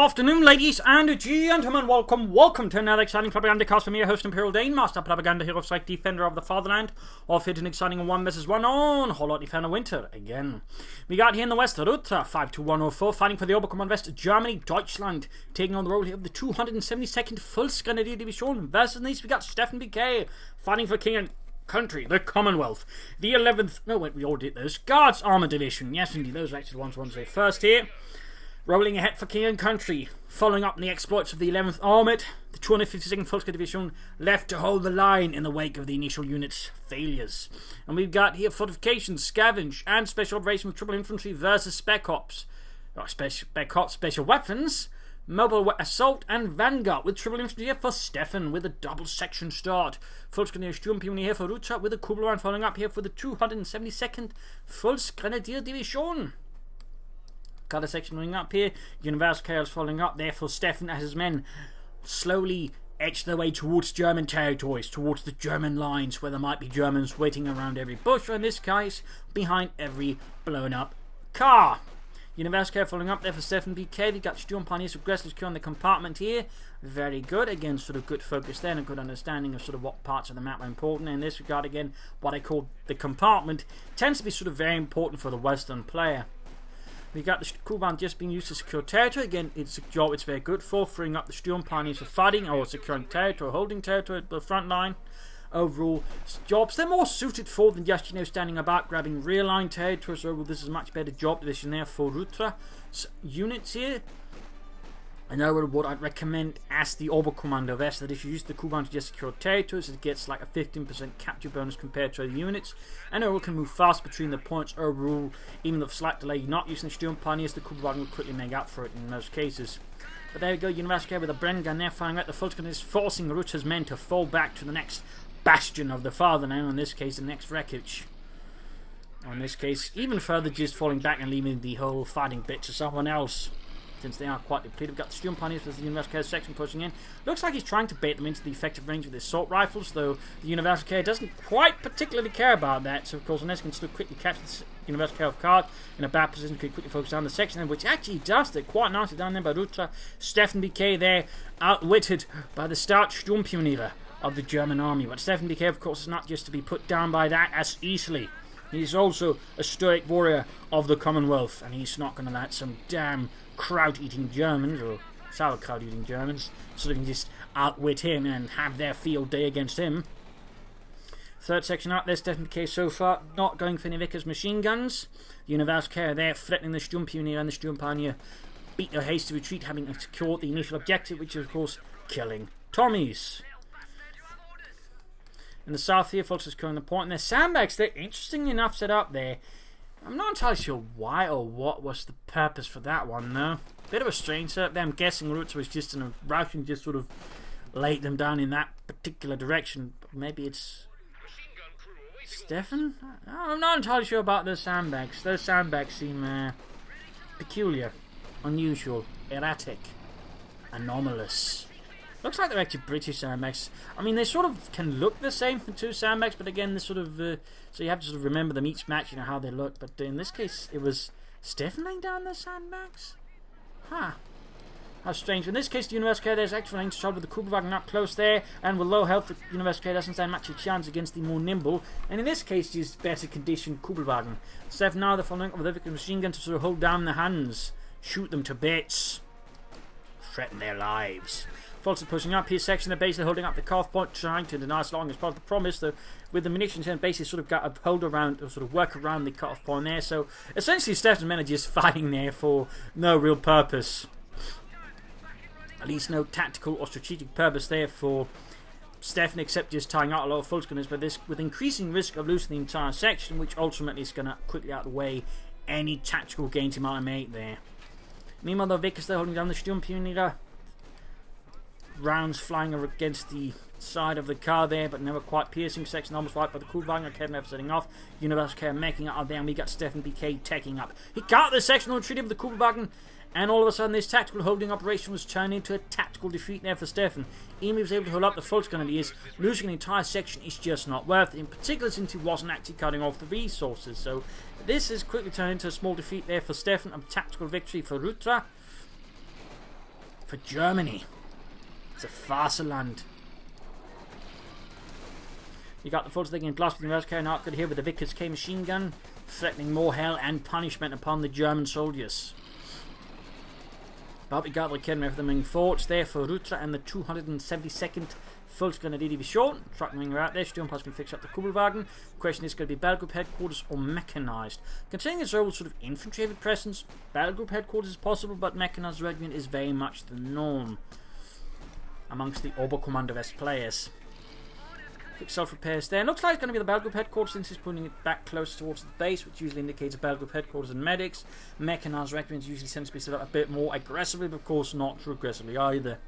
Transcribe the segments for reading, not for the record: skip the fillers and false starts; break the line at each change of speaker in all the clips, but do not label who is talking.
afternoon, ladies and gentlemen. Welcome to another exciting Propagandacast from your host, Imperial Dane, Master Propaganda Hero Strike Defender of the Fatherland. Off here to an exciting 1 vs 1 on Kholodny Ferma Winter again. We got here in the west, Rutra, 52104, fighting for the Oberkommand West, Germany, Deutschland, taking on the role here of the 272nd Volksgrenadier Division. Versus in the east, we got Steffen BK, fighting for King and Country, the Commonwealth. The 11th, no wait, we all did those. Guards Armoured Division, yes indeed, those are actually the ones I want to say first here. Rolling ahead for King and Country, following up on the exploits of the 11th Armoured, the 252nd Volksgrenadier Division left to hold the line in the wake of the initial unit's failures. And we've got here fortifications, scavenge, and special operations with triple infantry versus spec ops. Special weapons, mobile assault, and vanguard with triple infantry here for Steffen with a double section start. Volksgrenadier Sturmpionie here for Rutra with a Kugelbahn following up here for the 272nd Volksgrenadier Division. Got a section moving up here. Universal Chaos following up there for Steffen as his men slowly edge their way towards German territories, towards the German lines where there might be Germans waiting around every bush, or in this case, behind every blown up car. Universal Chaos following up there for Steffen BK. We got Sturmpionie's aggressive secure on the compartment here. Very good. Again, sort of good focus there and a good understanding of sort of what parts of the map are important. In this regard, again, what I call the compartment tends to be sort of very important for the Western player. We got the Kugelbahn just being used to secure territory. Again, it's a job it's very good for, freeing up the Sturmpioneers for fighting or securing territory, holding territory at the front line. Overall, jobs they're more suited for than just, standing about grabbing rear line territory. So this is a much better job division there for Rutra units here. And overall, what I'd recommend as the Oberkommando West, that if you use the Kugelbahn to just secure territories, it gets like a 15% capture bonus compared to other units, and overall can move fast between the points. Overall, even with a slight delay, you're not using the Sturmpioneers, the Kugelbahn will quickly make up for it in most cases. But there we go, Universal with a Bren gun there, firing out the Volksgrenadiers, forcing Rutra's men to fall back to the next bastion of the fatherland, in this case, the next wreckage. Or in this case, even further, just falling back and leaving the whole fighting bit to someone else, since they are quite depleted. We've got the Sturmpioneers with the Universal Care section pushing in. Looks like he's trying to bait them into the effective range with his assault rifles, though the Universal Care doesn't quite particularly care about that. So, of course, unless he can still quickly catch the Universal Care off guard in a bad position, could quickly focus down the section, which actually does it quite nicely down there by Rutra. Steffen BK there, outwitted by the stout Sturmpioniere of the German army. But Steffen BK, of course, is not just to be put down by that as easily. He's also a stoic warrior of the Commonwealth, and he's not going to let some damn kraut-eating Germans, or sauerkraut-eating Germans, so they can just outwit him and have their field day against him. Third section out, there's Steffen BK so far, not going for any Vickers machine guns. The Universal Care there, threatening the Sturmpioneer, and the Sturmpioneer beat their hasty retreat, having secured the initial objective, which is, of course, killing Tommies. In the south here, folks, is securing the point, and their sandbags, they're interestingly enough set up there. I'm not entirely sure why or what was the purpose for that one, though. Bit of a strange setup there. I'm guessing Rutra was just in a rush and just sort of laid them down in that particular direction. Maybe it's Steffen? I'm not entirely sure about those sandbags. Those sandbags seem peculiar, unusual, erratic, anomalous. Looks like they're actually British sandbags. I mean, they sort of can look the same for two sandbags, but again, they're sort of so you have to sort of remember them each match, how they look. But in this case, it was Steffen laying down the sandbags. Huh. How strange. In this case, the Universal Care there's actually range shot with the Kugelwagen up close there, and with low health, the Universal Care doesn't stand much of a chance against the more nimble, and in this case, just better conditioned Kugelwagen. Steffen now the following up with a Vickers machine gun to sort of hold down the hands, shoot them to bits, threaten their lives. Folks are pushing up his section, they're basically holding up the cutoff point, trying to deny as long as part of the promise, though with the munitions and basically sort of got a hold around, or sort of work around the cutoff point there. So essentially Steffen's men are just fighting there for no real purpose. At least no tactical or strategic purpose there for Steffen, except just tying out a lot of Volksgrenadiers, but this with increasing risk of losing the entire section, which ultimately is going to quickly outweigh any tactical gains he might have made there. Meanwhile, the Vickers, they're holding down the Sturmpioneer. Rounds flying against the side of the car there, but never quite piercing. Section almost right by the Kugelwagen. Kevin setting off. Universal Care making it out there, and we got Steffen BK taking up. He got the section on retreat of the Kugelwagen, and all of a sudden this tactical holding operation was turned into a tactical defeat there for Steffen. Even if he was able to hold up the Volksgrenadiers, losing an entire section is just not worth it, in particular since he wasn't actually cutting off the resources. So this is quickly turned into a small defeat there for Steffen, a tactical victory for Rutra. for Germany. It's a Faserland. You got the Fultz taking blast with the American carrying out good here with the Vickers K machine gun, threatening more hell and punishment upon the German soldiers. But we got the killing everything forts there for Rutra and the 272nd Volksgrenadier Division. Truck moving out there. Sturmpanzer can fix up the Kubelwagen. The question is going to be battle group headquarters or mechanized. Considering its old sort of infantry heavy presence, battle group headquarters is possible, but mechanized regiment is very much the norm amongst the Oberkommando players. Quick self-repairs there. Looks like it's going to be the battle group headquarters since he's putting it back close towards the base, which usually indicates a battle group headquarters and medics. Mechanized regiments usually tend to be set up a bit more aggressively, but of course not too aggressively either.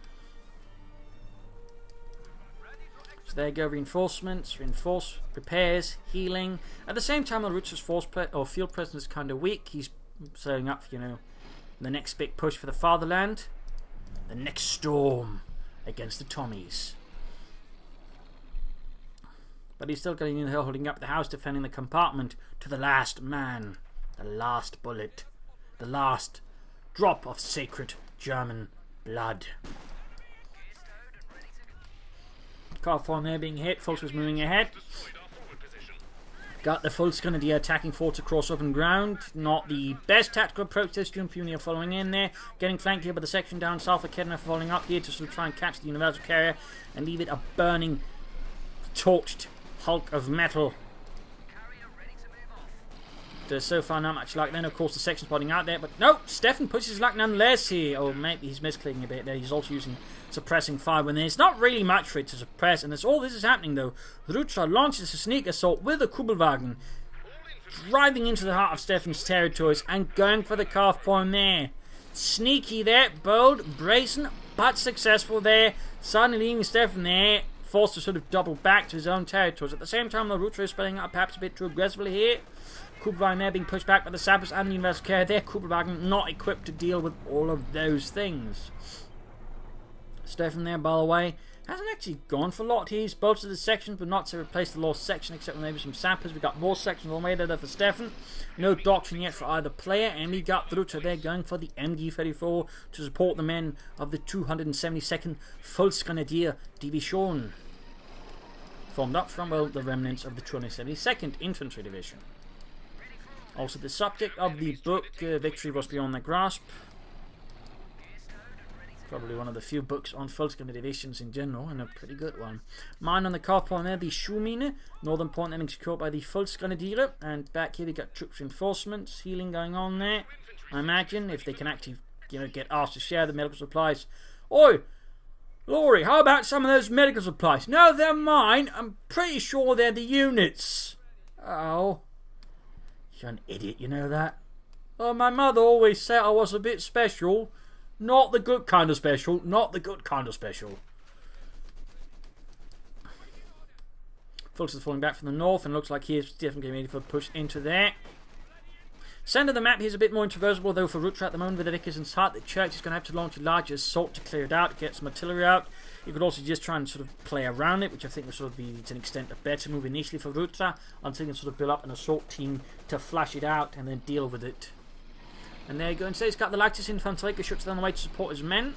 So there you go, reinforcements, repairs, healing. At the same time, Rutra's field presence is kind of weak. He's setting up, you know, the next big push for the fatherland. The next storm against the Tommies. But he's still getting in here, holding up the house, defending the compartment to the last man. The last bullet. The last drop of sacred German blood. Carphone there being hit. Fultz was moving ahead. Got the Volksgrenadier attacking forts across open ground. Not the best tactical approach this June Puny are following in there. Getting flanked here by the section down south of Kholodny following up here to sort of try and catch the universal carrier and leave it a burning, torched hulk of metal. There's so far not much luck then. Of course the section's pointing out there, but no, Steffen pushes his luck nonetheless here. Oh, maybe he's misclicking a bit there. He's also using suppressing fire when there's not really much for it to suppress, and as all this is happening though, Rutra launches a sneak assault with a Kubelwagen, driving into the heart of Steffen's territories and going for the calf point there. Sneaky there, bold, brazen, but successful there. Suddenly leaving Steffen there, forced to sort of double back to his own territories. At the same time, the Rutra is spreading out perhaps a bit too aggressively here. Kubelwagen there being pushed back by the sappers and the universal carrier there. Kubelwagen not equipped to deal with all of those things. Steffen there, by the way, hasn't actually gone for a lot. He's bolted the sections, but not to replace the lost section, except for maybe some sappers. We've got more sections on the way there for Steffen. No doctrine yet for either player, and we got Rutra there going for the MG34 to support the men of the 272nd Volksgrenadier Division, formed up from, well, the remnants of the 272nd Infantry Division. Also, the subject of the book, Victory Was Beyond Their Grasp. Probably one of the few books on Volksgrenadier divisions in general, and a pretty good one. Mine on the car point there, the Schuhmine. Northern point then being secured by the Volksgrenadier. And back here we got troops reinforcements, healing going on there. I imagine, if they can actually, you know, get asked to share the medical supplies. Oi! Laurie, how about some of those medical supplies? No, they're mine. I'm pretty sure they're the units. Oh. You're an idiot, you know that? Oh, my mother always said I was a bit special. Not the good kind of special. Not the good kind of special. Fultz is falling back from the north, and looks like he is definitely getting ready for a push into there. Centre of the map here is a bit more intraversible, though, for Rutra at the moment with the Vickers in sight. The church is going to have to launch a larger assault to clear it out, get some artillery out. You could also just try and sort of play around it, which I think would sort of be, to an extent, a better move initially for Rutra, until you can sort of build up an assault team to flash it out and then deal with it. And there you go. Instead, he's got the Lactis Infanterie shuts down the way to support his men.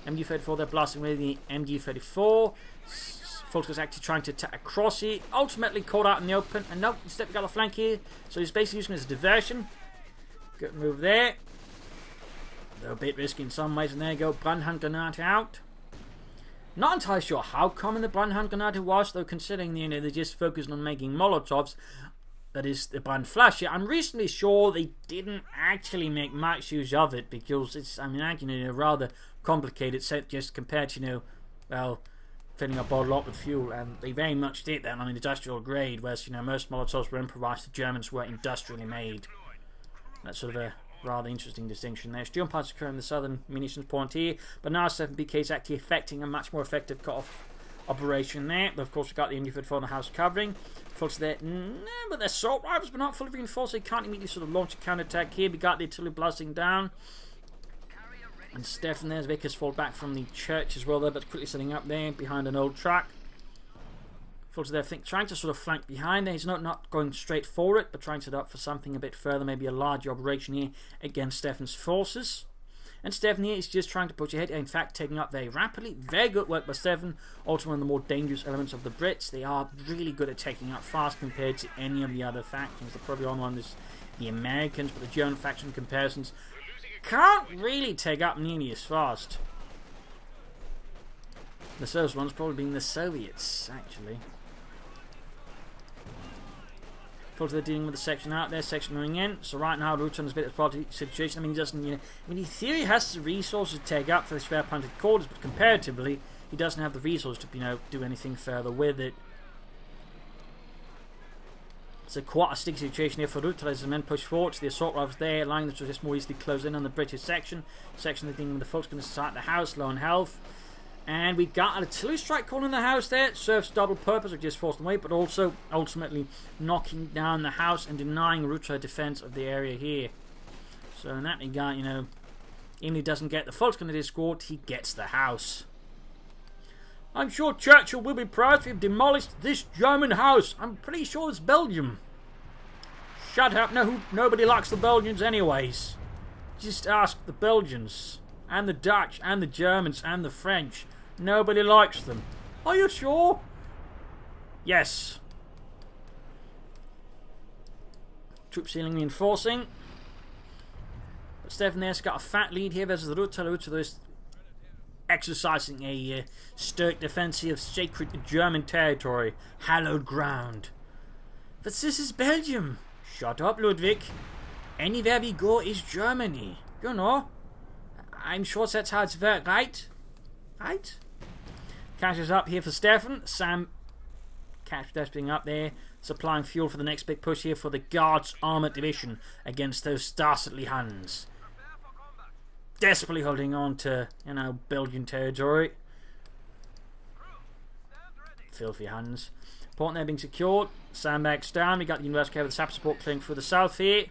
MG34, they're blasting with the MG34. Fultz is actually trying to attack across here. Ultimately caught out in the open. And no, instead we got a flank here. So he's basically using it as a diversion. Good move there. They're a bit risky in some ways. And there you go. Brandhandgranate out. Not entirely sure how common the Brandhandgranate was, though, considering, you know, they just focused on making Molotovs. That is the Brandflasche. I'm reasonably sure they didn't actually make much use of it, because it's, I mean, actually, you know, rather complicated set just compared to, you know, well, filling a bottle up with fuel, and they very much did that on an industrial grade, whereas, you know, most Molotovs were improvised, the Germans were industrially made. That's sort of a rather interesting distinction there. Sturmpanzer securing the southern munitions point here, but now 7BK is actually effecting a much more effective cut-off operation there. But of course we've got the MG34 in the house covering. Fultz there, but their assault rifles but not fully reinforced, so they can't immediately sort of launch a counter-attack here. We got the artillery blasting down. And Steffen there's Vickers fall back from the church as well there, but quickly setting up there behind an old track. Fultz there, I think, trying to sort of flank behind there. He's not going straight for it, but trying to set up for something a bit further, maybe a larger operation here against Steffen's forces. And Steffen here is just trying to push ahead, in fact taking up very rapidly. Very good work by Steffen. Also one of the more dangerous elements of the Brits. They are really good at taking up fast compared to any of the other factions. The probably on one is the Americans, but the German faction comparisons can't really take up nearly as fast. The first one's probably being the Soviets, actually. Of they're dealing with the section out there, section moving in. So right now, Rutra is a bit of a quality situation. I mean, he doesn't, in theory, he has the resources to take up for the schwer punted quarters, but comparatively, he doesn't have the resources to, do anything further with it. It's quite a sticky situation here for Rutra as the men push forward. The assault rifles there, allowing them to just more easily close in on the British section. Section they're dealing with the Volksgrenadier inside the house, low on health. And we got an artillery strike call in the house there. It serves double purpose of just forcing them away, but also ultimately knocking down the house and denying Rutra defense of the area here. So in that regard, even if he doesn't get the Volksgrenadier squad, he gets the house. I'm sure Churchill will be proud we've demolished this German house. I'm pretty sure it's Belgium. Shut up, no, nobody likes the Belgians anyways. Just ask the Belgians. And the Dutch, and the Germans, and the French. Nobody likes them. Are you sure? Yes. Troop ceiling reinforcing. But Steffen there's got a fat lead here versus the Rutra. Rutra is exercising a stoic defense of sacred German territory. Hallowed ground. But this is Belgium. Shut up, Ludwig. Anywhere we go is Germany. I'm sure that's how it's worked, right? Right? Cash is up here for Steffen. Sam Cash being up there, supplying fuel for the next big push here for the Guards Armoured Division against those dastardly Huns. Desperately holding on to, Belgian territory. Filthy Huns. Port there being secured. Sandbags down. We got the University with the SAP support clearing through the south here.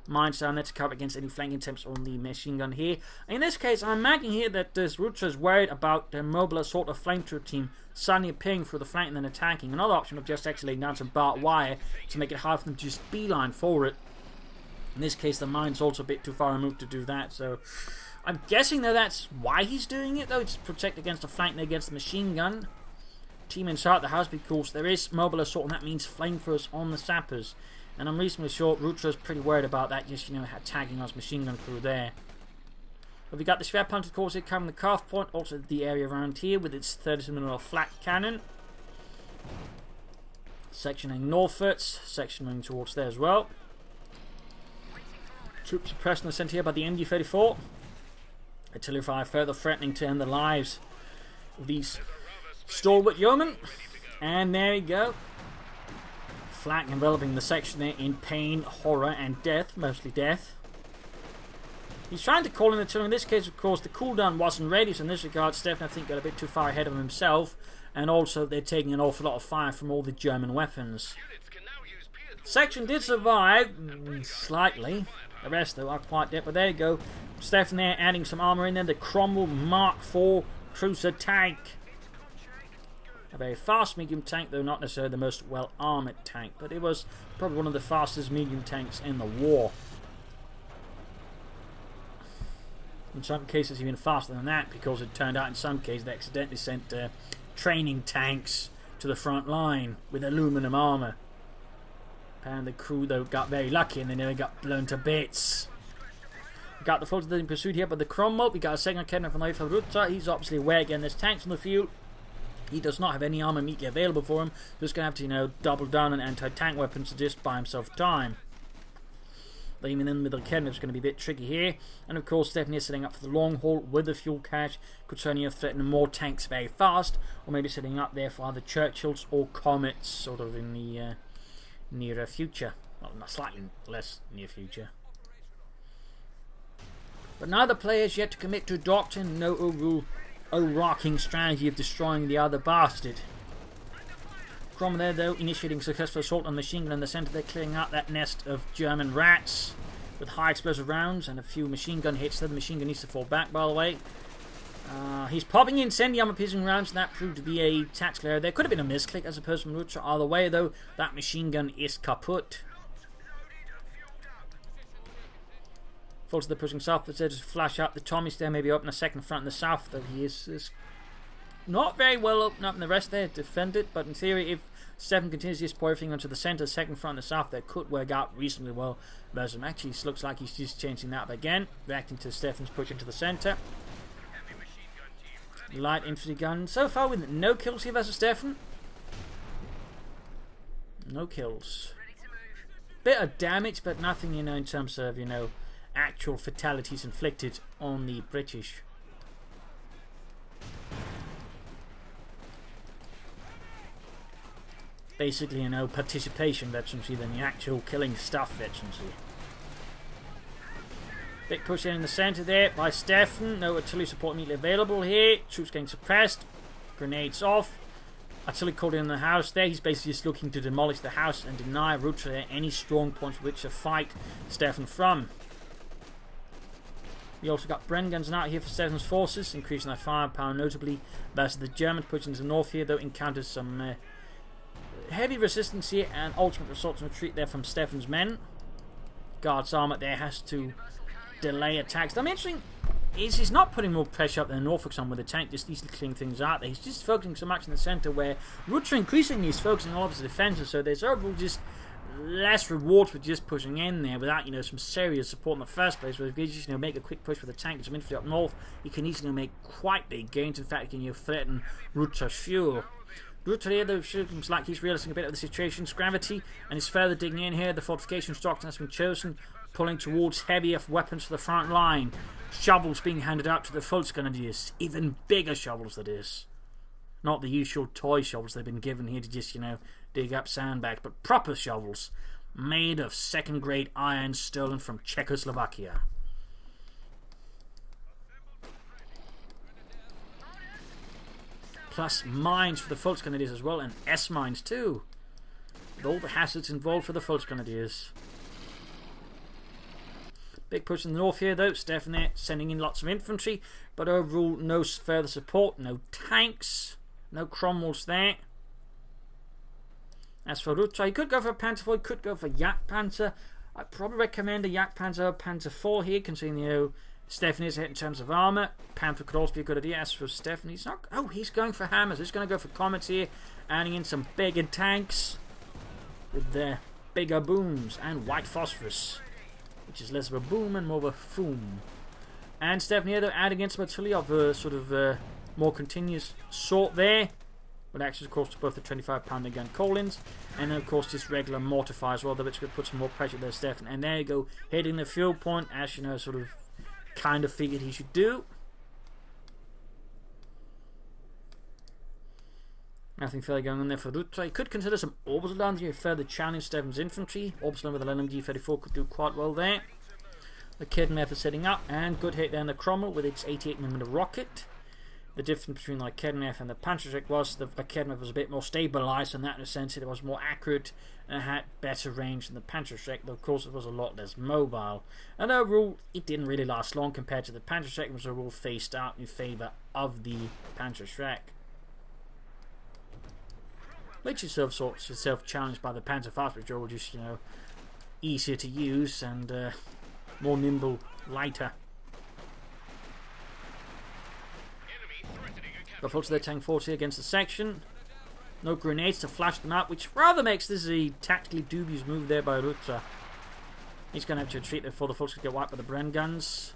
Mines down there to cover against any flanking attempts on the machine gun here. In this case, I'm imagining here that this Rutra is worried about the mobile sort of flamethrower team suddenly appearing through the flank and then attacking. Another option of just actually laying down some barbed wire to make it hard for them to just beeline for it. In this case, the mine's also a bit too far removed to do that, so I'm guessing that that's why he's doing it, though. It's to protect against the flank and against the machine gun. Team inside the house, because there is mobile assault, and that means flamethrowers on the sappers. And I'm reasonably sure Rutra's pretty worried about that, just, tagging us machine gun crew there. But we got the schwer punted course here covering the calf point, also the area around here with its 30mm flat cannon. Sectioning northwards, sectioning towards there as well. Troops suppressed in the centre here by the MG-34. Artillery fire further threatening to end the lives of these stalwart yeomen. And there we go. Flak enveloping the section there in pain, horror, and death, mostly death. He's trying to call in the artillery. In this case, of course, the cooldown wasn't ready, so in this regard, Steffen, I think, got a bit too far ahead of himself. And also, they're taking an awful lot of fire from all the German weapons. Section did survive, slightly. The rest, though, are quite dead. But there you go. Steffen there adding some armor in there. The Cromwell Mark IV cruiser tank. A very fast medium tank, though not necessarily the most well-armoured tank, but it was probably one of the fastest medium tanks in the war. In some cases even faster than that, because it turned out in some cases they accidentally sent training tanks to the front line with aluminum armour. Apparently the crew, though, got very lucky and they never got blown to bits. We got the Volksgrenadier pursued here by the Cromwell. We got a second cannon from the Rutra. He's obviously aware again there's tanks in the field. He does not have any armor immediately available for him. Just going to have to, double down on anti-tank weapons to just buy himself time. But even then with the cannon, it's going to be a bit tricky here. And of course, Steffen is setting up for the long haul with the fuel cache. Could certainly threaten more tanks very fast. Or maybe setting up there for either Churchills or Comets, sort of in the nearer future. Well, not slightly less near future. But neither player is yet to commit to doctrine, no overarching strategy of destroying the other bastard. Cromwell there, though, initiating successful assault on the machine gun in the centre. They're clearing out that nest of German rats with high explosive rounds and a few machine gun hits. So the machine gun needs to fall back, by the way. He's popping incendiary armor piercing rounds, and that proved to be a tactical error. There could have been a misclick as opposed from Rutra. Either way, though, that machine gun is kaput. Falls to the pushing south, but just flash up. The Tommies there maybe open a second front in the south, though he is not very well open up in the rest there, defend it, but in theory, if Steffen continues to pour everything onto the centre, second front in the south, that could work out reasonably well. Whereas actually looks like he's just changing that up again, reacting to Steffen's push into the centre. Light infantry gun, so far with no kills here versus Steffen. No kills. Bit of damage, but nothing, you know, in terms of, you know, actual fatalities inflicted on the British. Basically, you know, participation veterancy than the actual killing stuff veterancy. Big push in the centre there by Steffen. No artillery support immediately available here. Troops getting suppressed. Grenades off. Artillery called in the house there. He's basically just looking to demolish the house and deny Rutra any strong points with which to fight Steffen from. We also got Bren guns out here for Steffen's forces, increasing their firepower notably. Versus the Germans pushing to the north here, though, encounters some heavy resistance here and ultimate assault and retreat there from Steffen's men. Guards Armoured there has to delay attacks. I'm interesting is he's not putting more pressure up than Norfolk's on with the tank, just easily clearing things out there. He's just focusing so much in the centre where Rutra increasingly is focusing all of his defences, so there's overall just less rewards for just pushing in there without, you know, some serious support in the first place. Where if you just, you know, make a quick push with the tank and some infantry up north, you can easily make quite big gains. In fact, you can, you know, threaten Rutra's fuel. Rutra here, though, seems like he's realising a bit of the situation's gravity and is further digging in here. The fortification doctrine has been chosen, pulling towards heavier weapons to the front line. Shovels being handed out to the Volksgrenadiers, even bigger shovels that is. Not the usual toy shovels they've been given here to just, you know, dig up sandbags, but proper shovels made of second-grade iron stolen from Czechoslovakia. Plus mines for the Volksgrenadiers as well, and S-mines too, with all the hazards involved for the Volksgrenadiers. Big push in the north here though. Steffen there sending in lots of infantry, but overall no further support, no tanks, no Cromwells there. As for Rutra, he could go for a Panzer IV, he could go for Jagdpanzer. I'd probably recommend a Jagdpanzer or Panzer IV here, considering, you know, Steffen is ahead in terms of armour. Panther could also be a good idea. As for Steffen, he's not. Oh, he's going for hammers. He's going to go for comets here, adding in some bigger tanks with their bigger booms and white phosphorus, which is less of a boom and more of a foom. And Steffen here, though, adding in some artillery of a sort of more continuous sort there, with access, of course, to both the 25-pounder gun Collins and, of course, this regular mortar fire as well, though which could put some more pressure there, Steffen. And there you go, hitting the fuel point, as you know, sort of kind of figured he should do. Nothing further going on there for Rutra. He could consider some orbital guns here, further challenge Steffen's infantry. Orbital with the LMG-34 could do quite well there. The Kholodny is setting up, and good hit there in the Cromwell with its 88mm rocket. The difference between the Kholodny and the Panzerschreck was the Kholodny was a bit more stabilised in that sense. It was more accurate and had better range than the Panzerschreck, though of course it was a lot less mobile. And overall, it didn't really last long compared to the Panzerschreck. It was overall phased out in favour of the Panzerschreck, which is self-challenged by the Panzer V, which are all just, you know, easier to use and more nimble, lighter. But folks, they're tank 40 against the section. No grenades to flash them out, which rather makes this a tactically dubious move there by Rutra. He's going to have to retreat before the folks get wiped by the Bren guns.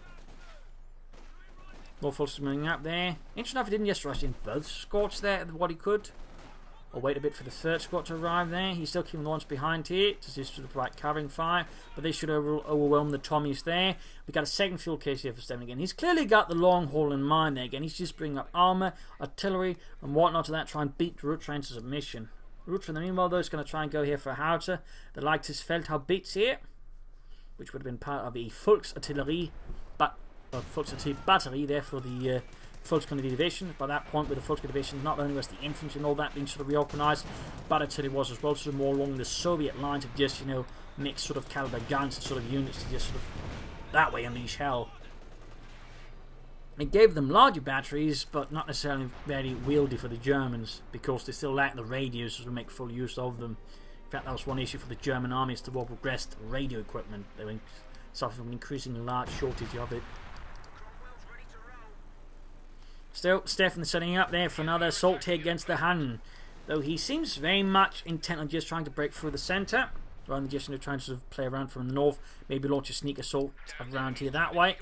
More folks moving up there. Interesting enough, he didn't just rush in both squads there what he could. Or wait a bit for the third squad to arrive there. He's still keeping the ones behind here to just provide covering fire, but they should overwhelm the Tommies there. We got a second fuel case here for Steffen again. He's clearly got the long haul in mind there again. He's just bringing up armour, artillery, and whatnot to that, try and beat Rutra into submission. Rutra, in the meanwhile, though, is going to try and go here for a howitzer. The Leichtes Feldhaubitz here, which would have been part of a Volksartillerie battery there for the Volksgrenadier Division. By that point, with the Volksgrenadier Division, not only was the infantry and all that being sort of reorganised, but artillery was as well, sort of more along the Soviet lines of just, you know, mixed sort of caliber guns and sort of units to just sort of that way unleash hell. It gave them larger batteries, but not necessarily very wieldy for the Germans, because they still lack the radios to make full use of them. In fact, that was one issue for the German army as the war progressed. Radio equipment. They were suffering from an increasingly large shortage of it. Still, Steffen setting up there for another assault here against the Hun. Though he seems very much intent on just trying to break through the centre, rather than just trying to sort of play around from the north, maybe launch a sneak assault around here that way.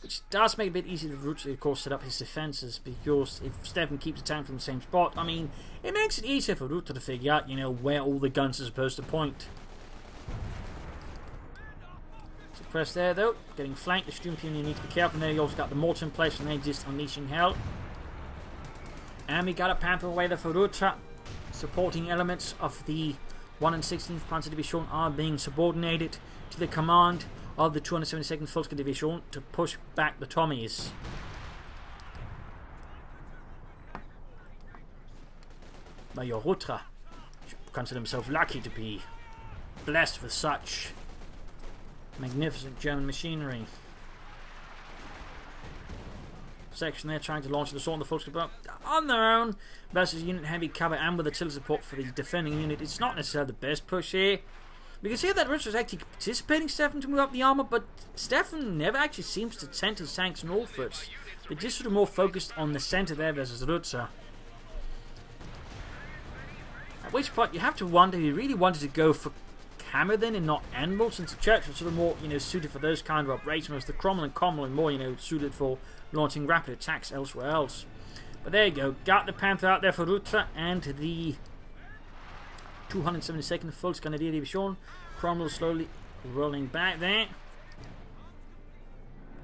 Which does make it a bit easier for Rutra, of course, set up his defences, because if Steffen keeps attacking from the same spot, I mean, it makes it easier for Rutra to figure out, you know, where all the guns are supposed to point. Suppressed there, though. Getting flanked. The Sturm Union need to be careful there. You also got the mortar in place, and they're just unleashing hell. And we got a Panther away there for Rutra. Supporting elements of the 1 and 16th Panzer Division are being subordinated to the command of the 272nd Volksgrenadier Division to push back the Tommies. Major Rutra should consider himself lucky to be blessed with such magnificent German machinery. Section there trying to launch the assault on the Volksgrenadier on their own versus unit heavy cover and with artillery support for the defending unit. It's not necessarily the best push here. We can see that Rutra is actually participating Steffen to move up the armour, but Steffen never actually seems to send his tanks northwards. They're just sort of more focused on the centre there versus Rutra. At which point you have to wonder if he really wanted to go for hammer then and not anvil, since the church was sort of more, you know, suited for those kind of operations, whereas the Cromwell and Cromwell are more, you know, suited for launching rapid attacks elsewhere else. But there you go, got the Panther out there for Rutra and the 272nd Volksgrenadier Division. Cromwell slowly rolling back there.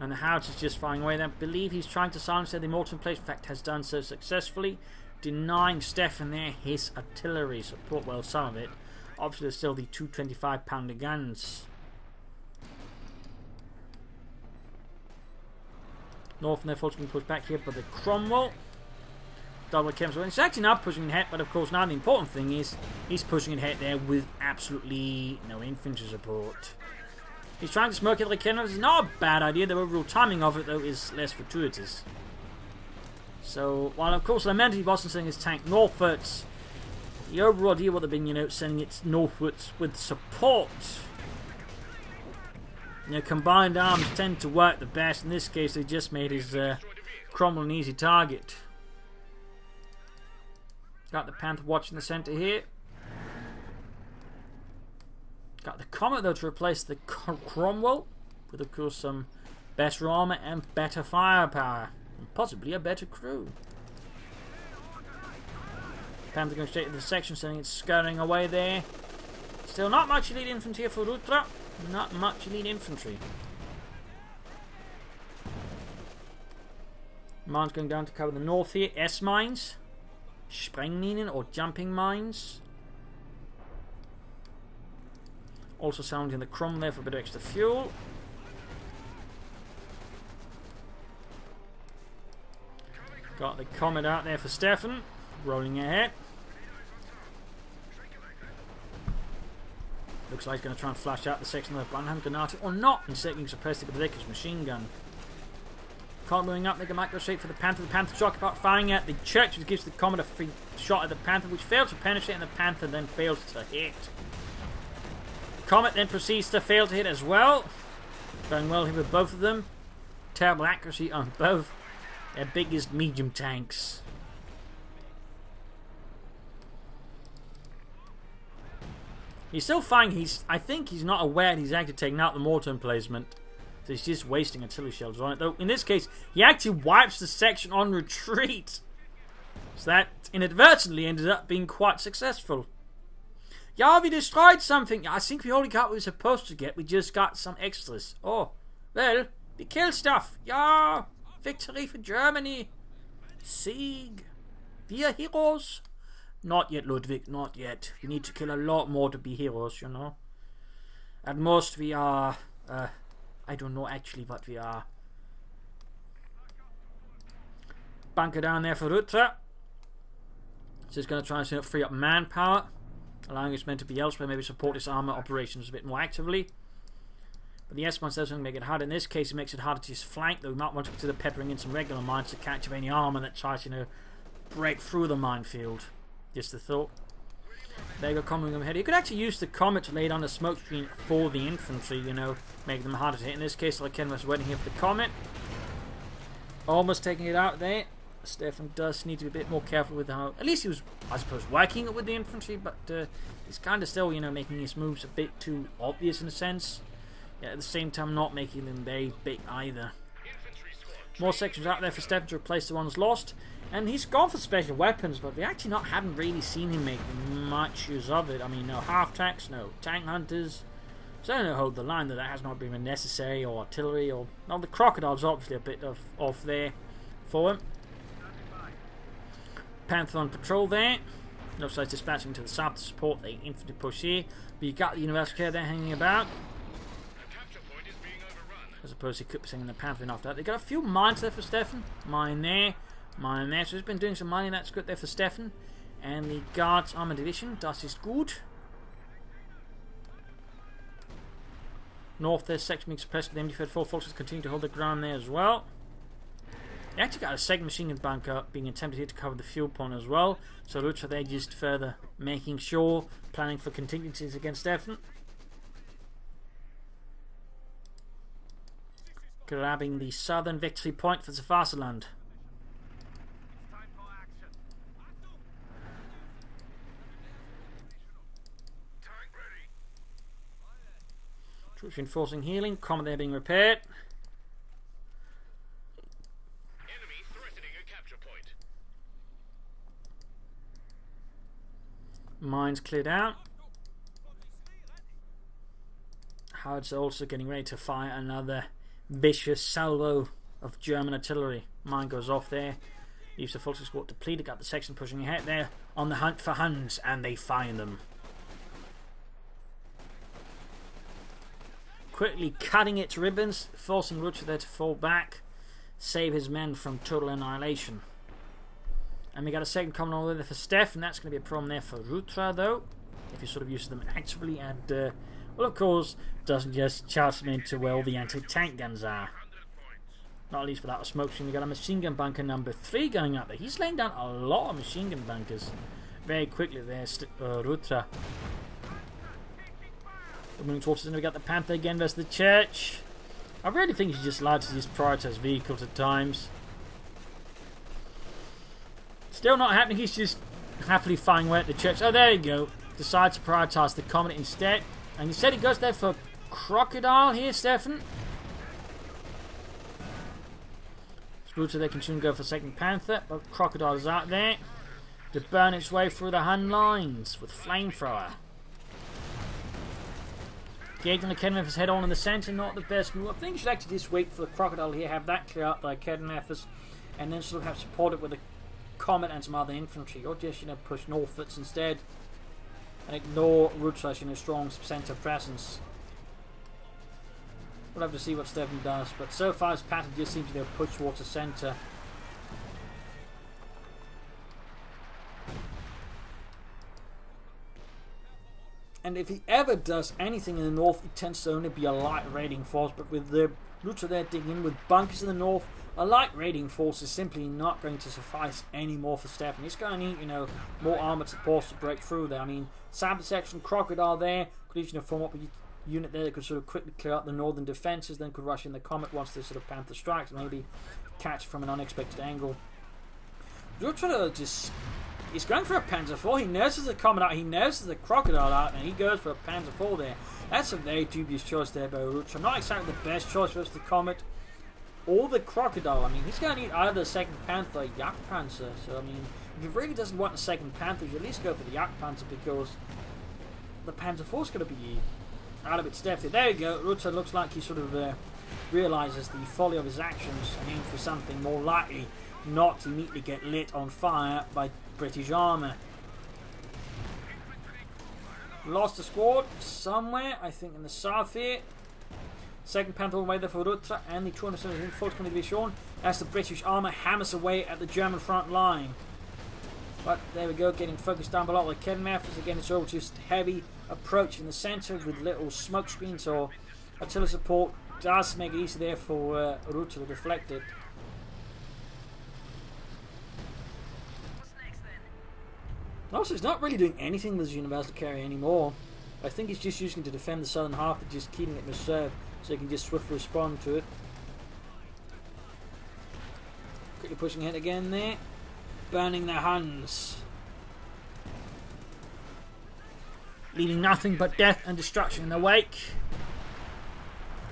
And the Howitz is just firing away there. I believe he's trying to silence the mortar in place. In fact, has done so successfully, denying Steffen there his artillery support. Well, some of it. Obviously, there's still the 225-pounder guns. North and their forces being pushed back here by the Cromwell. Double camps. It's actually not pushing ahead, but of course now the important thing is he's pushing ahead there with absolutely no infantry support. He's trying to smoke it like Kenner. It's not a bad idea. The overall timing of it though is less fortuitous. So while of course lamentably he wasn't sending his tank northwards, the overall idea would have been, you know, sending it northwards with support. You know, combined arms tend to work the best. In this case, they just made his Cromwell an easy target. Got the Panther watching the centre here. Got the Comet though to replace the Cromwell with, of course, some better armour and better firepower, and possibly a better crew. Panther going straight into the section, sending it scurrying away there. Still not much elite infantry for Rutra. Not much elite infantry. Mines going down to cover the north here. S-mines. Sprengminen or jumping mines. Also sounding the Cromwell there for a bit of extra fuel. Got the Comet out there for Steffen. Rolling ahead. Looks like he's going to try and flash out the section of the Brandhand Granate or not, and getting suppressed with the Vickers machine gun. Comet moving up, making a micro straight for the Panther. The Panther shock about firing at the church, which gives the Comet a free shot at the Panther, which fails to penetrate, and the Panther then fails to hit. Comet then proceeds to fail to hit as well. Going well here with both of them. Terrible accuracy on both their biggest medium tanks. He's still finding I think he's not aware he's actually taking out the mortar emplacement. So he's just wasting artillery shells on it. Though in this case, he actually wipes the section on retreat. So that inadvertently ended up being quite successful. Yeah, we destroyed something. I think we only got what we were supposed to get. We just got some extras. Oh, well, we killed stuff. Yeah, victory for Germany. Sieg. We are heroes. Not yet, Ludwig, not yet. We need to kill a lot more to be heroes, you know. At most, we are... I don't know actually what we are. Bunker down there for Rutra. So he's going to try and free up manpower, allowing his men to be elsewhere, maybe support his armour operations a bit more actively. But the S-mines doesn't make it hard. In this case, it makes it harder to just flank, though we might want to consider peppering in some regular mines to catch up any armour that tries to, you know, break through the minefield. Just a thought. They go coming ahead. You could actually use the Comet to lay down the smoke screen for the infantry, you know, making them harder to hit. In this case, like Ken was waiting here for the Comet. Almost taking it out there. Steffen does need to be a bit more careful with how, at least he was, I suppose, working it with the infantry, but he's kind of still, you know, making his moves a bit too obvious in a sense. Yeah, at the same time, not making them very big either. More sections out there for Steffen to replace the ones lost. And he's gone for special weapons, but we actually haven't really seen him make much use of it. I mean, no half-tracks, no tank hunters. So I don't know, hold the line that has not been necessary, or artillery, or... Well, the crocodile's obviously a bit off there for him. Panther on patrol there. Looks like dispatching to the south to support the infantry push here. But you got the Universal Care there hanging about. I suppose he could be sending the Panther in after that. They got a few mines there for Steffen. Mine there. Mine there. So he's been doing some mining. That's good there for Steffen. And the Guards Armoured Division. That is good. North there, section being suppressed, but the MD-34 forces continue to hold their ground there as well. They actually got a second machine gun bunker being attempted here to cover the fuel point as well. So Rutra there just further making sure, planning for contingencies against Steffen. Grabbing the southern victory point for Vasaland. Troops reinforcing healing, Comet there being repaired.
Enemy threatening a capture point.
Mines cleared out. Howard's also getting ready to fire another vicious salvo of German artillery. Mine goes off there. Leaves the Volksgrenadier squad depleted. Got the section pushing ahead there on the hunt for Huns, and they find them. Quickly cutting it to ribbons, forcing Rutra there to fall back, save his men from total annihilation. And we got a second coming on there for Steffen. That's going to be a problem there for Rutra, though, if you sort of use them actively. And, well, of course, doesn't just charge them into where all the anti-tank guns are. Not least without a smoke screen. We got a machine gun bunker number 3 going up there. He's laying down a lot of machine gun bunkers very quickly there, Rutra. Moving towards it, we got the Panther again versus the Church. I really think he's just allowed to just prioritise vehicles at times. Still not happening, he's just happily firing away at the Church. Oh, there you go. Decides to prioritise the Comet instead. And he said he goes there for Crocodile here, Steffen. Rutra they can soon go for second Panther, but Crocodile is out there to burn its way through the Hun lines with Flamethrower. Gating the Kholodny head on in the centre, not the best move. I think you should actually just wait for the Crocodile here, have that clear out by Kholodny, and then sort of have support it with a Comet and some other infantry, or just, you know, push northwards instead and ignore Rutra's, you know, strong centre presence. We'll have to see what Steffen does, but so far his pattern just seems to go push towards the centre. And if he ever does anything in the north, it tends to only be a light raiding force. But with the Rutra there digging in with bunkers in the north, a light raiding force is simply not going to suffice anymore for Steffen. He's going to need, you know, more armoured supports to break through there. I mean, Sabbath section, Crocodile there, could each, you know, form up a unit there that could sort of quickly clear out the northern defences, then could rush in the Comet once the sort of Panther strikes, and maybe catch from an unexpected angle. Rutra just... He's going for a Panzer IV. He nurses the Comet out. He nurses the Crocodile out. And he goes for a Panzer IV there. That's a very dubious choice there by Rutra. Not exactly the best choice versus the Comet or the Crocodile. I mean, he's going to need either the second Panther or Jagdpanzer. So, I mean, if he really doesn't want a second Panther, you at least go for the Jagdpanzer, because the Panzer IV is going to be out of its depth. There you go. Rutra looks like he sort of realises the folly of his actions and aims for something more likely not to immediately get lit on fire by British armour. Lost a squad somewhere, I think in the south here. Second Panther all the way there for Rutra, and the 270th Volksgrenadier Division as the British armour hammers away at the German front line. But there we go, getting focused down below the Kholodny. Again, it's all just heavy approach in the centre with little smoke screens or artillery support. Does make it easy there for Rutra to deflect it. Also, he's not really doing anything with his universal carry anymore. I think he's just using it to defend the southern half, but just keeping it in reserve so he can just swiftly respond to it. Quickly pushing ahead again there. Burning their Huns. Leaving nothing but death and destruction in their wake.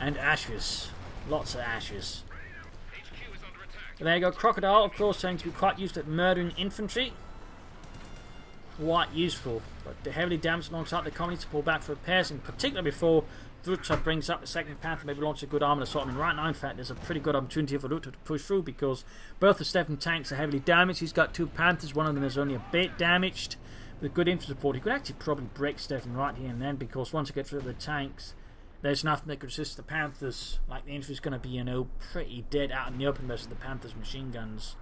And ashes. Lots of ashes. But there you go. Crocodile, of course, tends to be quite used at murdering infantry. Quite useful. But they're heavily damaged alongside the colony to pull back for repairs, in particular before Rutra brings up the second Panther, maybe launch a good armoured assault. I mean, right now, in fact, there's a pretty good opportunity for Rutra to push through because both the Steffen tanks are heavily damaged. He's got 2 Panthers. One of them is only a bit damaged. With good infantry support, he could actually probably break Steffen right here and then, because once he gets rid of the tanks, there's nothing that could resist the Panthers. Like, the infantry's going to be, you know, pretty dead out in the open versus the Panthers' machine guns.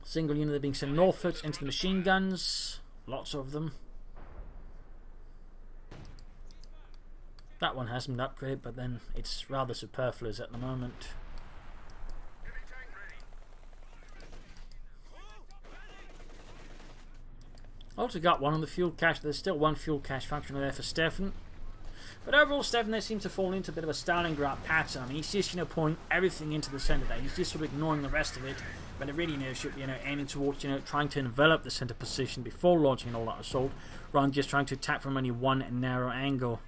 Single unit, they're being sent northwards into the machine guns. Lots of them. That one has been upgraded, but then it's rather superfluous at the moment. Also got one on the fuel cache. There's still one fuel cache functional there for Steffen. But overall, Steffen there seems to fall into a bit of a Stalingrad pattern. I mean, he's just, you know, pouring everything into the centre there. He's just sort of ignoring the rest of it. But it really, you know, should be, you know, aiming towards, you know, trying to envelop the centre position before launching an all-out assault, rather than just trying to attack from only one narrow angle.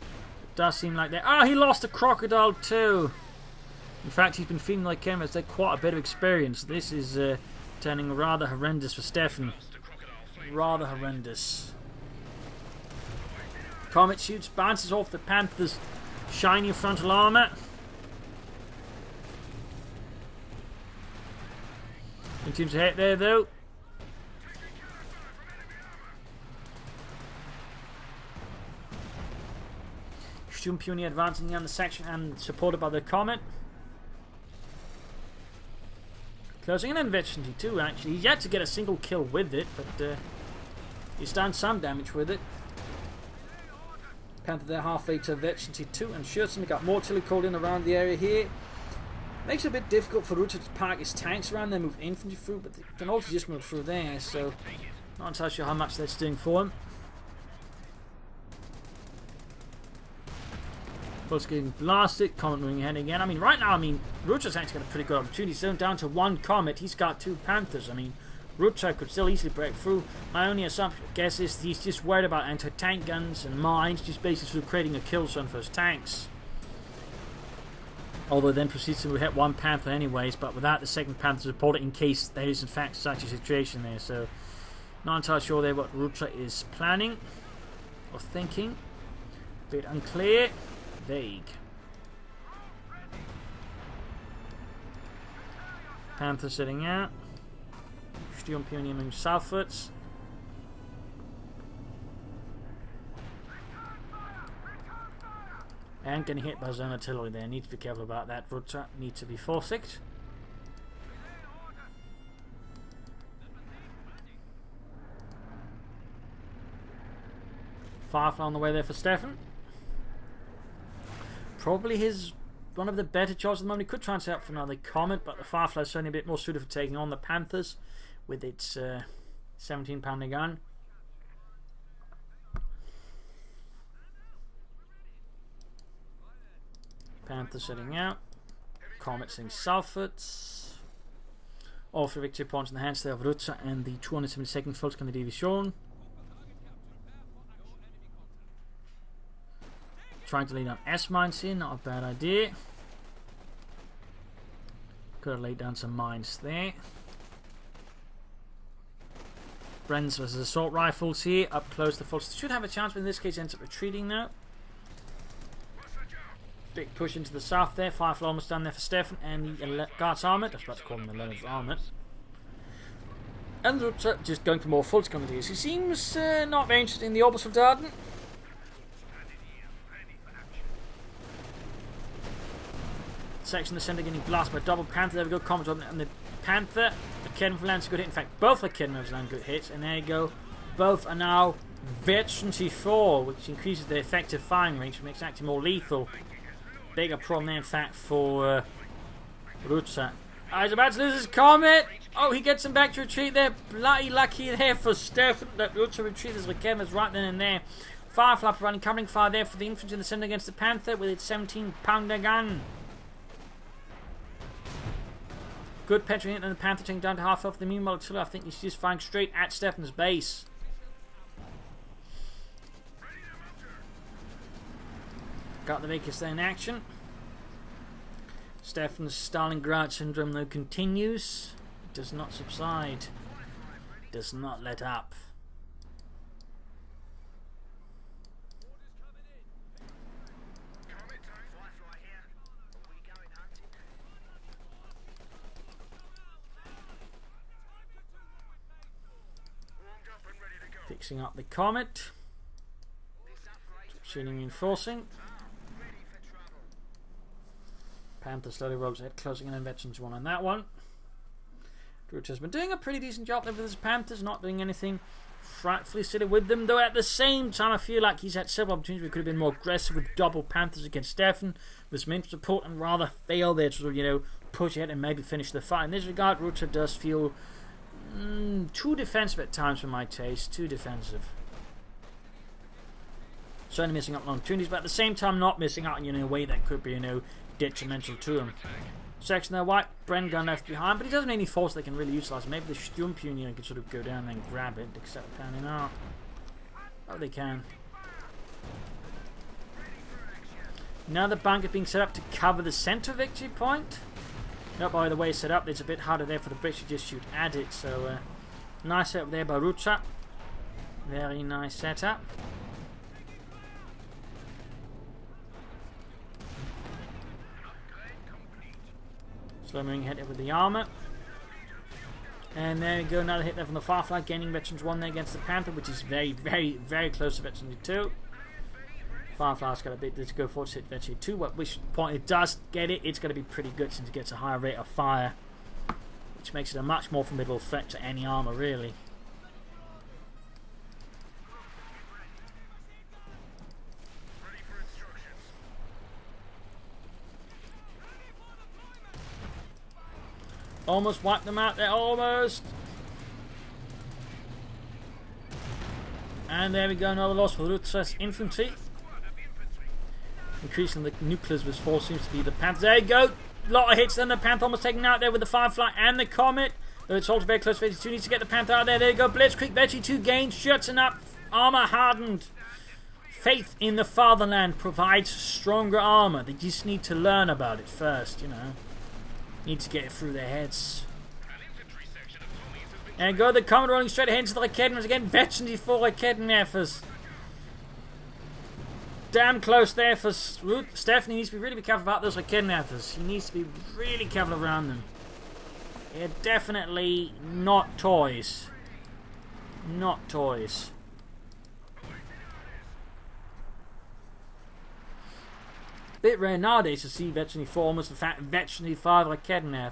It does seem like that. Ah, he lost a crocodile too. In fact, he's been feeling like him as they're quite a bit of experience. This is turning rather horrendous for Steffen. Rather horrendous. Comet shoots, bounces off the Panther's shiny frontal armour. Continues to hit there though. Puny advancing down the section and supported by the Comet. Closing in on Veteran 2 actually. He's yet to get a single kill with it, but he's done some damage with it. Panther there halfway to Veteran 2 and Schurzman got more artillery called in around the area here. Makes it a bit difficult for Rutra to park his tanks around there, move infantry through, but they can also just move through there, so not entirely sure how much that's doing for him. Both getting blasted, Comet moving ahead again. I mean, right now, Rutra's actually got a pretty good opportunity. He's down to 1 Comet, he's got 2 Panthers. I mean, Rutra could still easily break through. My only assumption, guess, is he's just worried about anti-tank guns and mines, just basically creating a kill zone for his tanks. Although then proceeds to hit 1 Panther anyways, but without the second Panther support in case there is in fact such a situation there. So, not entirely sure there what Rutra is planning or thinking. Bit unclear. Vague. Panther sitting out. Sturm Pioneer moving southwards. And getting hit by his own artillery there. Need to be careful about that. Rutra needs to be foresight. Firefly on the way there for Steffen. Probably one of the better choices at the moment. He could try and set up for another Comet, but the Firefly is certainly a bit more suited for taking on the Panthers with its 17-pounder gun. Panther setting out. Comet sitting southwards. All 3 victory points in the hands there of Rutra and the 272nd Volksgrenadier Division. Trying to lay down S-mines here, not a bad idea. Could have laid down some mines there. Brenz versus assault rifles here, up close the Volks should have a chance, but in this case ends up retreating now. Big push into the south there, Firefly almost done there for Steffen and the Guards Armoured. I was about to call them the 11th Armoured. And Rutra just going for more Volksgrenadiers. He seems not very interested in the Obersoldaten. Section of the centre getting blasted by double Panther. There we go, Comet and the Panther. The Kedman lands a good hit. In fact, both the Kedmans land good hits. And there you go. Both are now Veteran 4, which increases the effective firing range, which makes it actually more lethal. Bigger problem there, in fact, for Rutra. He's about to lose his Comet. Oh, he gets him back to retreat there. Bloody lucky there for Steffen that Rutra retreats his Rakevas right then and there. Firefly running covering fire there for the infantry in the centre against the Panther with its 17-pounder gun. Good petrol hit and the Panther taking down to half health. The meanwhile, I think he's just firing straight at Steffen's base. Got the Makers there in action. Steffen's Stalingrad syndrome though continues. It does not subside. Does not let up. Fixing up the Comet. Shooting reinforcing. Panther slowly rolls ahead, closing in on Veterans 1 on that one. Rutra's been doing a pretty decent job there with his Panthers, not doing anything frightfully silly with them, though at the same time I feel like he's had several opportunities where he could have been more aggressive with double Panthers against Steffen with some infantry support and rather fail there to, you know, push ahead and maybe finish the fight. In this regard, Rutra does feel too defensive at times for my taste, too defensive. Certainly missing out on opportunities, but at the same time not missing out on, you know, a way that could be, you know, detrimental to him. Section there, white Bren gun left behind, but he doesn't have any force they can really utilise. Maybe the Sturmpion, you know, can sort of go down and grab it, except apparently not. Oh, they can. Now the bunker being set up to cover the centre victory point. Not by the way set up, it's a bit harder there for the British to just shoot at it, so nice setup there by Rutra. Very nice setup. Slow moving ahead with the armour. And there we go, another hit there from the Firefly, gaining Veterans 1 there against the Panther, which is very, very, very close to Veterans 2. Firefly's got a bit to go forward to hit Veterans 2, at which point it does get it, it's going to be pretty good since it gets a higher rate of fire, which makes it a much more formidable threat to any armour, really. Almost wiped them out there, almost. And there we go, another loss for Rutra's infantry. Increasing the nucleus with force seems to be the Panther. There you go, lot of hits then, the Panther almost taken out there with the Firefly and the Comet. Though it's all very close, Veterans 2 needs to get the Panther out there. There you go, Blitzkrieg, Veterans 2 gains, shuts up, armour hardened. Faith in the fatherland provides stronger armour. They just need to learn about it first, you know. Need to get it through their heads. And go the Comet rolling straight ahead into the Raketen again. Veterans 4 Raketen. Damn close there for Steffen. He needs to be really careful about those Raketen. He needs to be really careful around them. They're definitely not toys. Not toys. Bit rare nowadays to see Veteran 4 almost in fact Veteran 5 Raketen.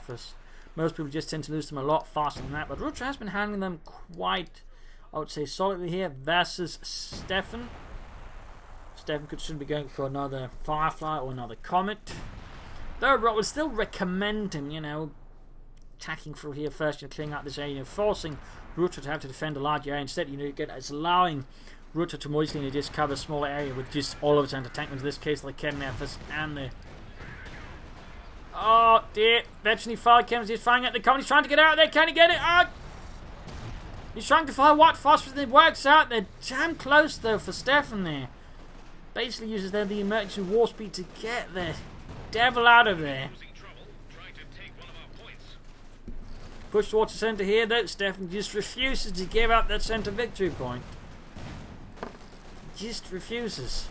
Most people just tend to lose them a lot faster than that, but Rutra has been handling them quite, I would say, solidly here versus Steffen. Steffen could soon be going for another Firefly or another Comet. Though I would still recommend him, you know, attacking through here first, you know, clearing out this area, you know, forcing Rutra to have to defend a large area. Instead, you know, it's allowing Rutra to more easily just cover a smaller area with just all of its anti-tank guns. In this case, the Raketen and the... Oh dear, Veteran 5 Chems is firing at the Comet. He's trying to get out there. Can he get it? Oh! He's trying to fire what faster than it works out. They're damn close though for Steffen there. Basically uses there the emergency war speed to get the devil out of there. Push towards the centre here though. Steffen just refuses to give up that centre victory point. Just refuses.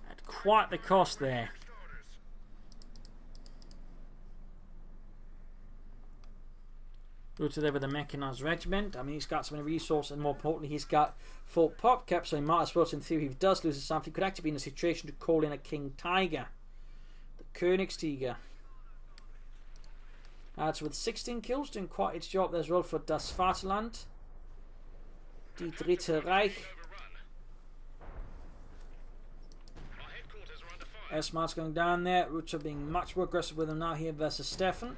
At quite the cost there. Rutra there with the mechanised regiment. I mean, he's got so many resources, and more importantly, he's got full pop cap, so he might as well, in theory, if he does lose something, he could actually be in a situation to call in a King Tiger. The Königstiger. So with 16 kills, doing quite its job there as well for Das Vaterland. Die Dritte Reich. S-Mart's going down there. Rutra being much more aggressive with them now here versus Steffen.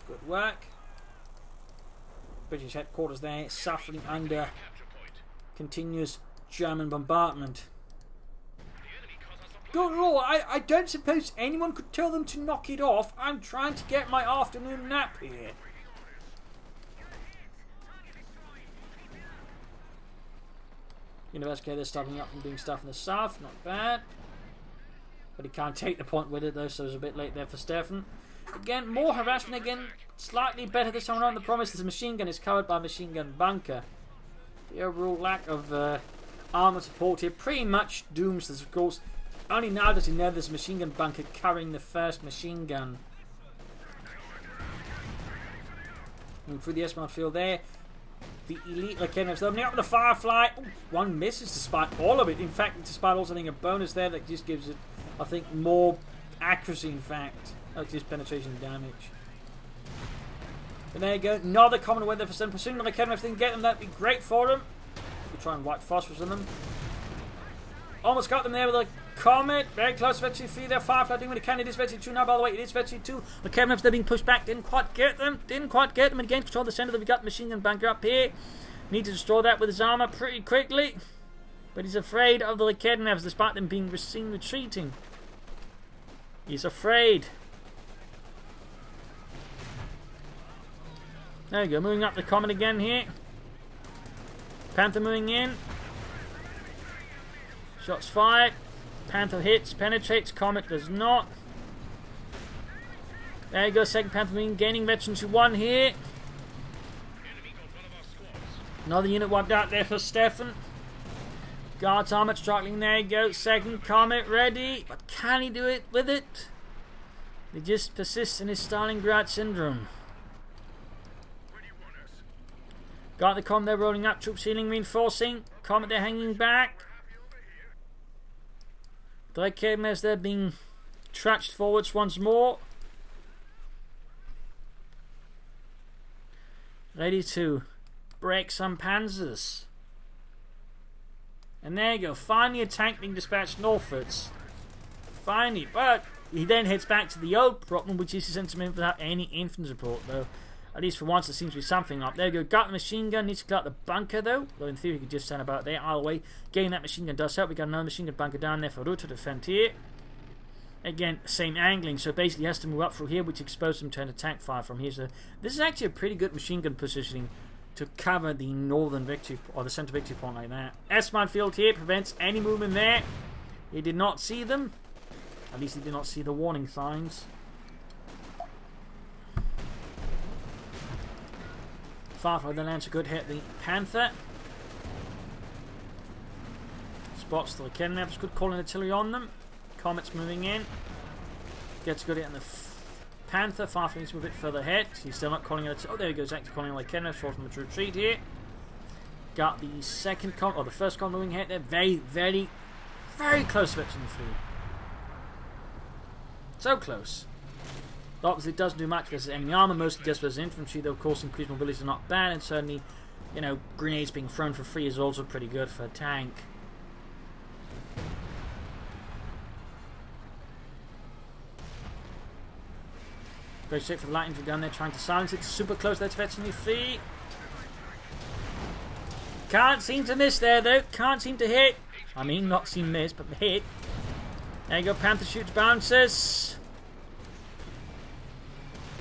Good work. British headquarters there suffering under continuous German bombardment. Good lord, I don't suppose anyone could tell them to knock it off. I'm trying to get my afternoon nap here. University, they're starting up from doing stuff in the south, not bad. But he can't take the point with it though, so it's a bit late there for Steffen. Again, more harassment again, slightly better this time around. The promise is the machine gun is covered by a machine gun bunker. The overall lack of armor support here pretty much dooms this, of course. Only now does he know there's a machine gun bunker carrying the first machine gun. Moving through the S-Mart field there. The elite Lekhenovs opening up with the Firefly. Ooh, one misses despite all of it. In fact, despite also having a bonus there that just gives it, I think, more accuracy, in fact. That's just penetration damage. But there you go. Another common weather for some. Pursuing the Lekhenovs, if they can get them, that'd be great for them. We'll try and wipe phosphorus on them. Almost got them there with a Comet. Very close to Vetsi 3 there. Firefly doing what he can. It is Vetsi 2 now, by the way. It is Vetsi 2. The Lekhenovs, they're being pushed back. Didn't quite get them. And again, control the center. We've got the machine gun bunker up here. Need to destroy that with his armor pretty quickly. But he's afraid of the Lekhenovs despite them being seen retreating. He's afraid. There you go. Moving up the Comet again here. Panther moving in. Shots fired. Panther hits, penetrates, Comet does not. There you go, second Panther moving, gaining veterans to 1 here. Another unit wiped out there for Steffen. Guards Armoured struggling, there you go. Second Comet ready, but can he do it with it? He just persists in his Stalingrad syndrome. Got the Comet there rolling up, troops healing, reinforcing. Comet there hanging back. The Lekhenovs they're being trudged forwards once more. Ready to break some panzers. And there you go. Finally a tank being dispatched northwards. Finally. But he then heads back to the old problem, which is sent him in without any infantry support though. At least for once there seems to be something up. There you go. Got the machine gun. Needs to clear out the bunker though. Though in theory he could just stand about there. Either way, getting that machine gun does help. We got another machine gun bunker down there for Rutra to defend here. Again, same angling. So basically he has to move up through here, which exposes him to an attack fire from here. So this is actually a pretty good machine gun positioning to cover the northern victory, or the center victory point like that. S-Mine field here prevents any movement there. He did not see them. At least he did not see the warning signs. Firefly then lands a good hit. The Panther spots the Lekhenovs. Good calling artillery on them. Comet's moving in. Gets a good hit on the Panther. Firefly needs to move a bit further ahead. He's still not calling it. Oh, there he goes. Actually calling Lekhenovs. Forcing them to retreat here. Got the second Comet, or the first Comet moving ahead there. Very, very, very close to it in the field. So close. Obviously it doesn't do much versus enemy armor, mostly just versus infantry, though of course increased mobility is not bad, and certainly, you know, grenades being thrown for free is also pretty good for a tank. Very straight for the light infantry down there trying to silence it. Super close there to Veterinary Fee. Can't seem to miss there though, can't seem to hit. I mean, not seem miss, but hit. There you go, Panther shoots, bounces.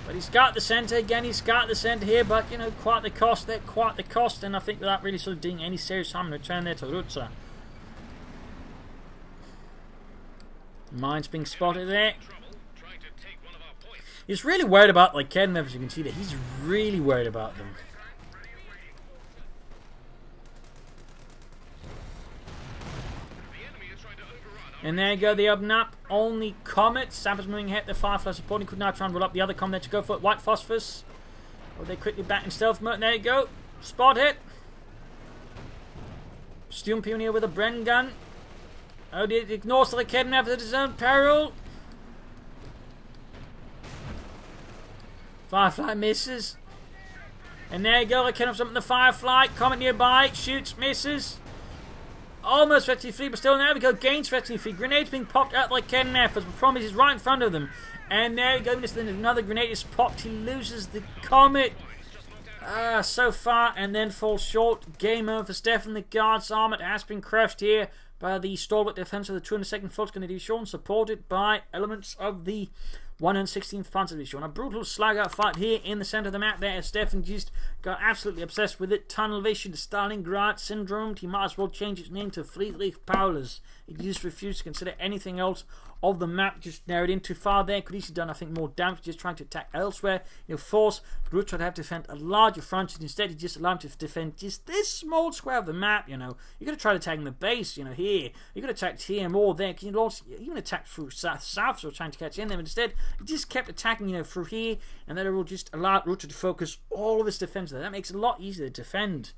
But he's got the centre again, he's got the centre here, but you know, quite the cost there, quite the cost, and I think without really sort of doing any serious harm in return there to Rutra. Mines being spotted there. He's really worried about like Lekhenovs, as you can see that he's really worried about them. And there you go, they open up. Only Comet. Sappers moving ahead. The Firefly supporting could now try and roll up the other Comet to go for it. White Phosphorus. Oh, they quickly back in stealth mode. There you go. Spot hit. Steam Pioneer with a Bren gun. Oh, it ignores the Lekhenovs at his own peril. Firefly misses. And there you go. Lekhenovs up in the Firefly. Comet nearby. Shoots, misses. Almost threat to defeat, but still there we go. Gains threat to defeat. Grenades being popped out like Ken F. As Promise is right in front of them. And there we go. Another grenade is popped. He loses the Comet. So far, and then falls short. Game over for Steffen. The Guards Armoured has been crushed here by the stalwart defense of the 202nd Volksgrenadier Division, supported by elements of the 116th Panzer Division. A brutal slug-out fight here in the centre of the map there. Steffen just got absolutely obsessed with it. Tunnel vision, the Stalingrad syndrome. He might as well change its name to Friedrich Paulus. He just refused to consider anything else of the map, just narrowed in too far there. Could easily done, I think, more damage just trying to attack elsewhere. Force Rutra to have to defend a larger front. Instead, he just allowed him to defend just this small square of the map. You're going to try to attack the base, here. You're going to attack here more there. You can also even attack through south, so trying to catch in them. Instead, he just kept attacking, through here, and that will just allow Rutra to focus all of his defense there. That makes it a lot easier to defend.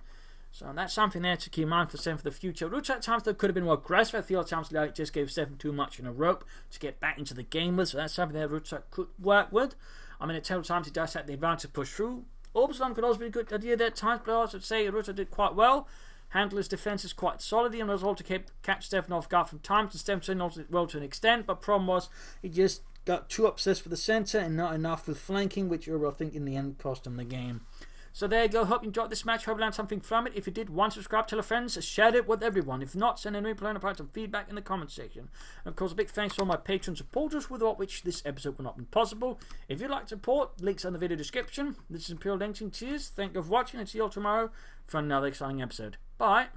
So that's something there to keep in mind for Steffen for the future. Rutra at times though could have been more aggressive. I feel at times like it just gave Steffen too much in a rope to get back into the game with. So that's something that Rutra could work with. I mean, at several times he does have the advantage to push through. Orbison could also be a good idea there at times, but I also say Rutra did quite well. Handled his defenses quite solidly and was able to catch Steffen off guard from times, and Steffen also did well to an extent. But problem was he just got too obsessed with the centre and not enough with flanking, which I think in the end cost him the game. So there you go. Hope you enjoyed this match. Hope you learned something from it. If you did, subscribe, tell your friends, share it with everyone. If not, send a new plan about some feedback in the comment section. And of course, a big thanks to all my Patreon supporters, without which this episode would not be possible. If you'd like to support, links in the video description. This is Imperial Dancing. Cheers. Thank you for watching, and see you all tomorrow for another exciting episode. Bye.